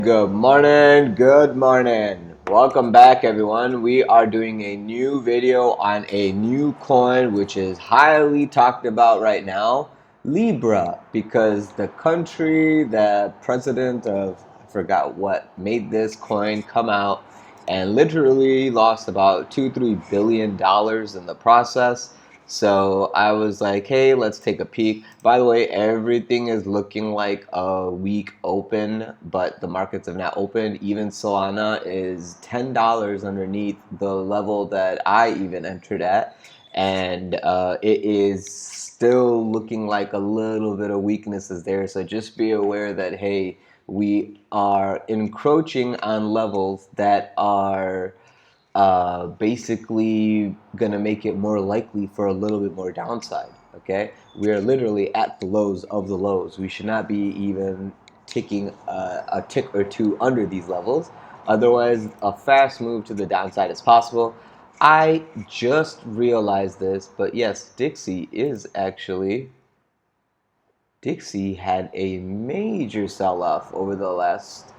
Good morning, good morning. Welcome back, everyone. We are doing a new video on a new coin which is highly talked about right now, Libra, because the country, the president of, I forgot what, made this coin come out and literally lost about $2-3 billion in the process. So I was like, hey, let's take a peek. By the way, everything is looking like a weak open, but the markets have not opened. Even Solana is $10 underneath the level that I even entered at. And it is still looking like a little bit of weaknesses there. So just be aware that, hey, we are encroaching on levels that are basically going to make it more likely for a little bit more downside. Okay, we are literally at the lows of the lows. We should not be even ticking a tick or two under these levels. Otherwise, a fast move to the downside is possible. I just realized this, but yes, Dixie had a major sell-off over the last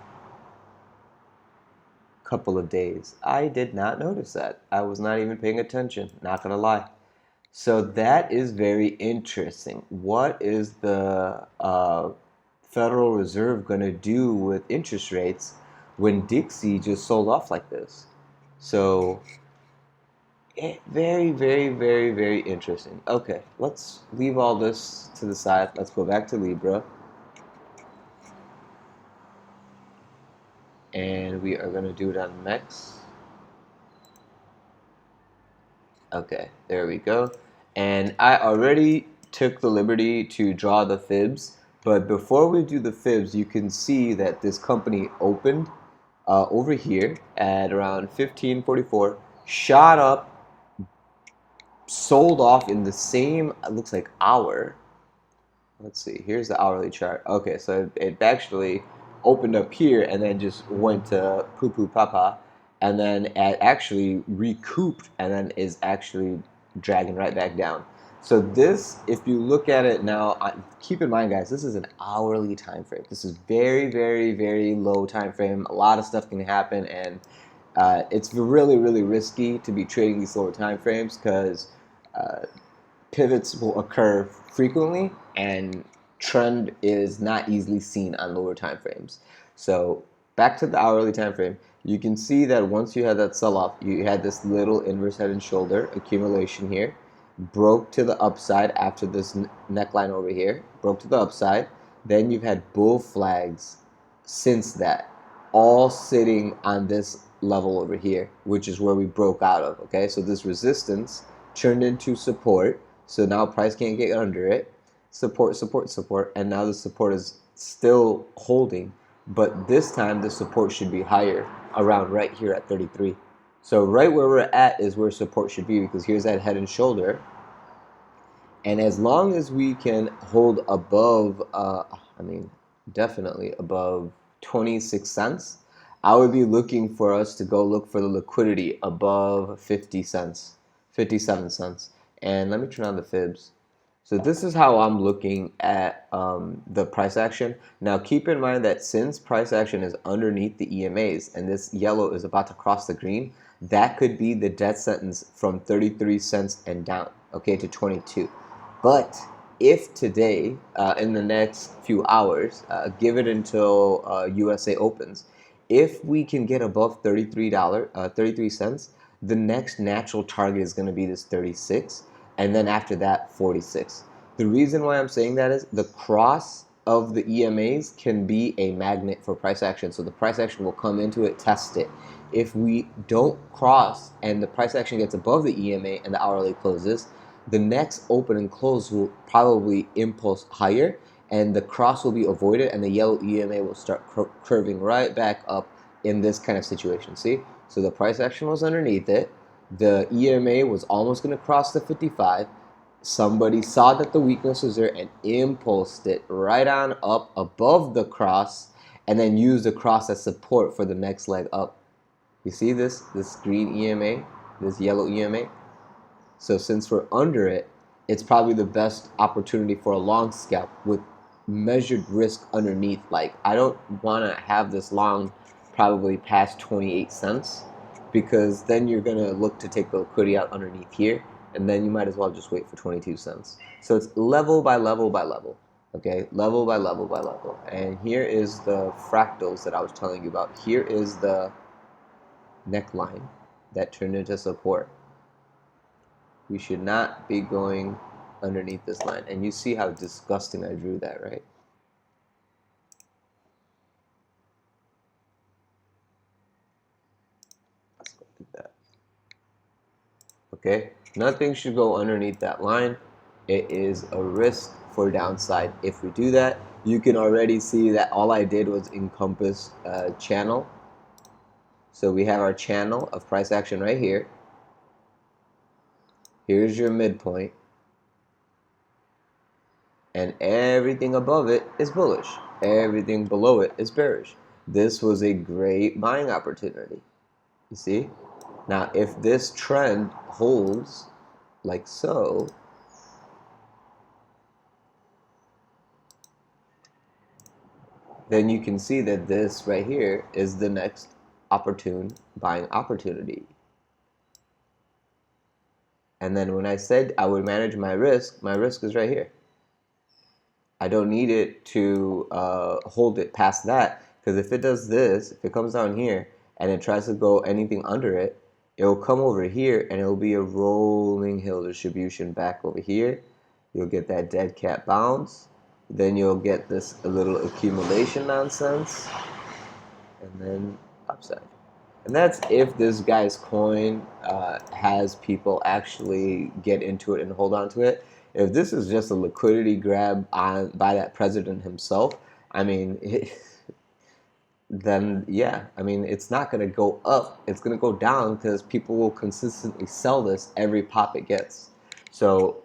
couple of days. I did not notice that. I was not even paying attention, not gonna lie. So that is very interesting. What is the Federal Reserve gonna do with interest rates when Dixie just sold off like this? So very, very, very, very interesting. Okay, let's leave all this to the side. Let's go back to Libra. And we are gonna do it on MEXC. Okay, there we go. And I already took the liberty to draw the fibs, but before we do the fibs, you can see that this company opened over here at around 1544, shot up, sold off in the same, it looks like hour. Let's see, here's the hourly chart. Okay, so it actually opened up here and then just went to poo poo papa, and then it actually recouped and then is actually dragging right back down. So this, if you look at it now, keep in mind, guys, this is an hourly time frame. This is very, very, very low time frame. A lot of stuff can happen, and it's really, really risky to be trading these lower time frames because pivots will occur frequently, and trend is not easily seen on lower time frames. So back to the hourly time frame, you can see that once you had that sell-off, you had this little inverse head and shoulder accumulation here, broke to the upside after this neckline over here, broke to the upside. Then you've had bull flags since that, all sitting on this level over here, which is where we broke out of. Okay, so this resistance turned into support. So now price can't get under it. Support, support, support, and now the support is still holding, but this time the support should be higher, around right here at 33. So right where we're at is where support should be, because here's that head and shoulder. And as long as we can hold above, definitely above 26 cents, I would be looking for us to go look for the liquidity above 50 cents, 57 cents. And let me turn on the fibs. So this is how I'm looking at the price action. Now keep in mind that since price action is underneath the EMAs and this yellow is about to cross the green, that could be the death sentence from 33 cents and down, okay, to 22. But if today, in the next few hours, give it until USA opens, if we can get above $33, 33 cents, the next natural target is going to be this 36, and then after that 46. The reason why I'm saying that is the cross of the EMAs can be a magnet for price action. So the price action will come into it, test it. If we don't cross and the price action gets above the EMA and the hourly closes, the next open and close will probably impulse higher, and the cross will be avoided, and the yellow EMA will start curving right back up in this kind of situation. See? So the price action was underneath it. The EMA was almost going to cross the 55. Somebody saw that the weakness was there and impulsed it right on up above the cross, and then used the cross as support for the next leg up. You see this green EMA, this yellow EMA? So since we're under it, it's probably the best opportunity for a long scalp with measured risk underneath. Like, I don't want to have this long probably past 28 cents, because then you're going to look to take the liquidity out underneath here, and then you might as well just wait for 22 cents. So it's level by level by level. Okay, level by level by level. And here is the fractals that I was telling you about. Here is the neckline that turned into support. We should not be going underneath this line. And you see how disgusting I drew that, right? Let's go do that. Okay, nothing should go underneath that line. It is a risk for downside if we do that. You can already see that all I did was encompass channel. So we have our channel of price action right here. Here's your midpoint. And everything above it is bullish. Everything below it is bearish. This was a great buying opportunity. You see? Now, if this trend holds like so, then you can see that this right here is the next opportune buying opportunity. And then when I said I would manage my risk is right here. I don't need it to hold it past that, because if it does this, if it comes down here and it tries to go anything under it, it will come over here and it will be a rolling hill distribution back over here. You'll get that dead cat bounce. Then you'll get this a little accumulation nonsense, and then upside. And that's if this guy's coin has people actually get into it and hold on to it. If this is just a liquidity grab by that president himself, I mean, then yeah, I mean, it's not going to go up. It's going to go down because people will consistently sell this every pop it gets. So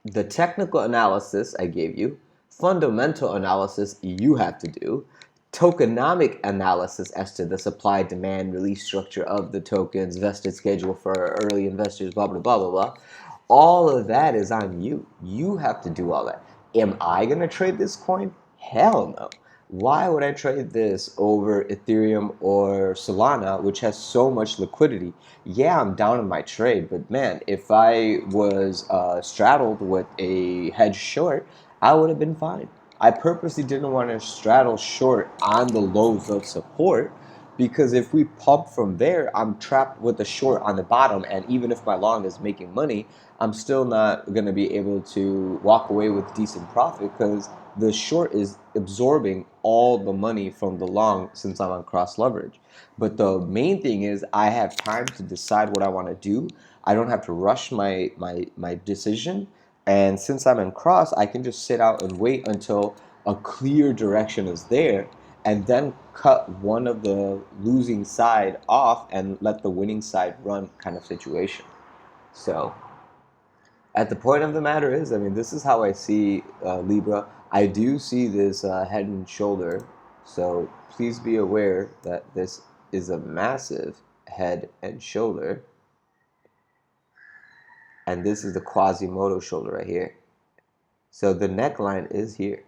the technical analysis I gave you, fundamental analysis you have to do, tokenomic analysis as to the supply, demand, release structure of the tokens, vested schedule for early investors, blah, blah, blah, blah, blah. All of that is on you. You have to do all that. Am I going to trade this coin? Hell no. Why would I trade this over Ethereum or Solana, which has so much liquidity? Yeah, I'm down in my trade, but man, if I was straddled with a hedge short, I would have been fine. I purposely didn't want to straddle short on the lows of support, because if we pump from there, I'm trapped with a short on the bottom, and even if my long is making money, I'm still not going to be able to walk away with decent profit, because the short is absorbing all the money from the long since I'm on cross leverage. But the main thing is I have time to decide what I want to do. I don't have to rush my decision. And since I'm in cross, I can just sit out and wait until a clear direction is there, and then cut one of the losing side off and let the winning side run, kind of situation. So at the point of the matter is, I mean, this is how I see Libra. I do see this head and shoulder, so please be aware that this is a massive head and shoulder, and this is the Quasimodo shoulder right here. So the neckline is here.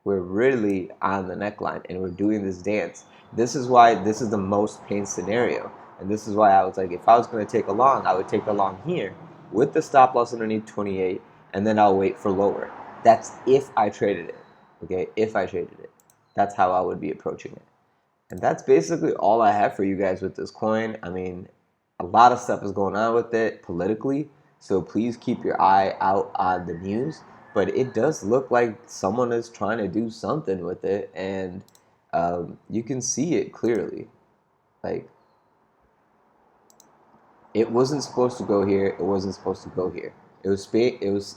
We're really on the neckline, and we're doing this dance. This is why this is the most pain scenario, and this is why I was like, if I was going to take a long, I would take a long here with the stop loss underneath 28, and then I'll wait for lower. That's if I traded it, okay? If I traded it, that's how I would be approaching it. And that's basically all I have for you guys with this coin. I mean, a lot of stuff is going on with it politically, so please keep your eye out on the news. But it does look like someone is trying to do something with it, and you can see it clearly. Like, it wasn't supposed to go here. It wasn't supposed to go here. It was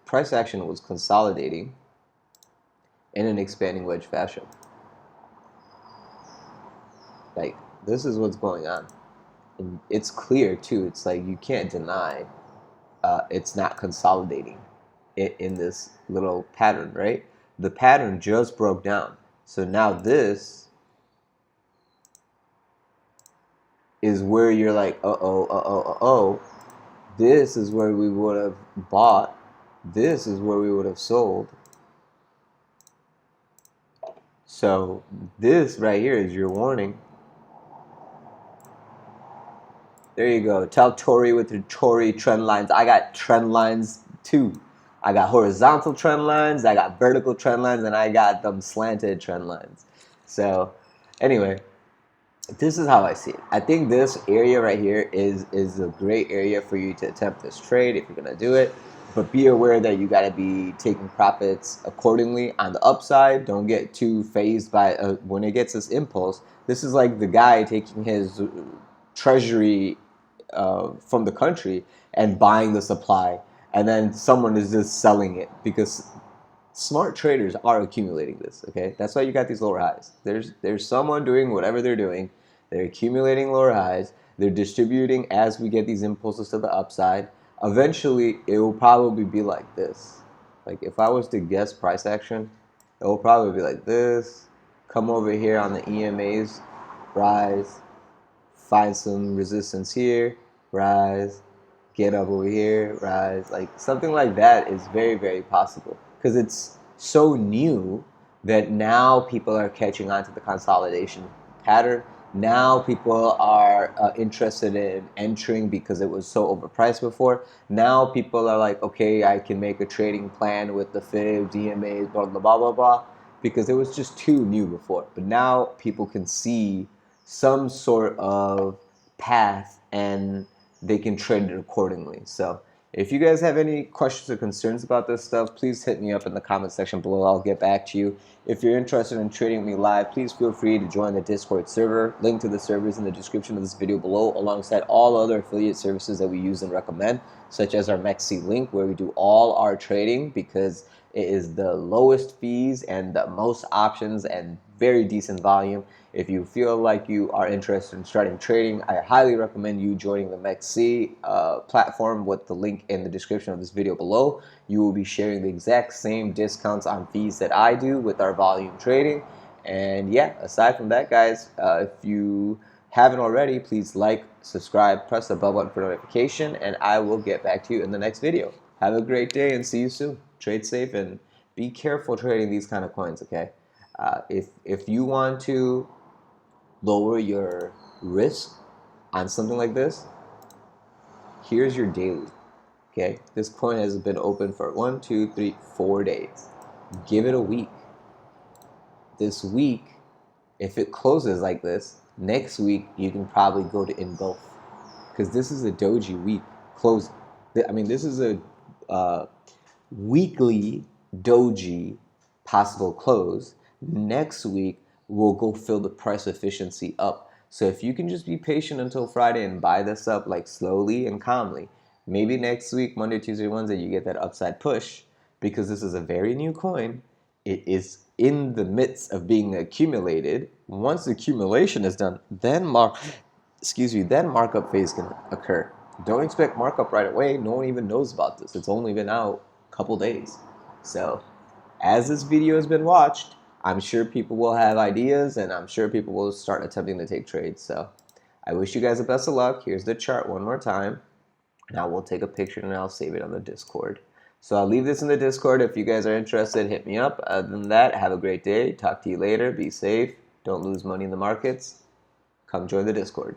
price action was consolidating in an expanding wedge fashion. Like, this is what's going on. And it's clear, too. It's like you can't deny it's not consolidating in this little pattern, right? The pattern just broke down. So now this is where you're like, uh-oh, uh-oh, uh-oh. This is where we would have bought. This is where we would have sold. So this right here is your warning. There you go. Tell Tori with the Tori trend lines. I got trend lines too. I got horizontal trend lines, I got vertical trend lines, and I got them slanted trend lines. So anyway, this is how I see it. I think this area right here is a great area for you to attempt this trade if you're gonna do it. But be aware that you gotta be taking profits accordingly on the upside. Don't get too phased by when it gets this impulse. This is like the guy taking his treasury from the country and buying the supply, and then someone is just selling it because smart traders are accumulating this. Okay, that's why you got these lower highs. There's someone doing whatever they're doing. They're accumulating lower highs. They're distributing as we get these impulses to the upside. Eventually, it will probably be like this. Like if I was to guess price action, it will probably be like this. Come over here on the EMAs, rise, find some resistance here, rise, get up over here, rise. Like something like that is very, very possible because it's so new that now people are catching on to the consolidation pattern. Now people are interested in entering because it was so overpriced before. Now people are like, okay, I can make a trading plan with the fibs, EMAs, blah, blah, blah, blah, blah, because it was just too new before. But now people can see some sort of path and they can trade it accordingly. So if you guys have any questions or concerns about this stuff, please hit me up in the comment section below. I'll get back to you. If you're interested in trading with me live, please feel free to join the Discord server. Link to the server is in the description of this video below, alongside all other affiliate services that we use and recommend, such as our MEXC link, where we do all our trading because it is the lowest fees and the most options and very decent volume. If you feel like you are interested in starting trading, I highly recommend you joining the MEXC platform with the link in the description of this video below. You will be sharing the exact same discounts on fees that I do with our volume trading. And yeah, aside from that, guys, if you haven't already, please like, subscribe, press the bell button for notification, and I will get back to you in the next video. Have a great day and see you soon. Trade safe and be careful trading these kind of coins, okay? If you want to lower your risk on something like this, here's your daily. Okay, this coin has been open for 1, 2, 3, 4 days. Give it a week. This week, if it closes like this, next week you can probably go to engulf, because this is a doji week closing. I mean, this is a weekly doji possible close. Next week we'll go fill the price efficiency up. So if you can just be patient until Friday and buy this up like slowly and calmly, maybe next week, Monday, Tuesday, Wednesday, you get that upside push, because this is a very new coin. It is in the midst of being accumulated. Once the accumulation is done, then markup phase can occur. Don't expect markup right away. No one even knows about this. It's only been out a couple days. So as this video has been watched, I'm sure people will have ideas, and I'm sure people will start attempting to take trades. So I wish you guys the best of luck. Here's the chart one more time. Now we'll take a picture and I'll save it on the Discord. So I'll leave this in the Discord. If you guys are interested, hit me up. Other than that, have a great day. Talk to you later. Be safe. Don't lose money in the markets. Come join the Discord.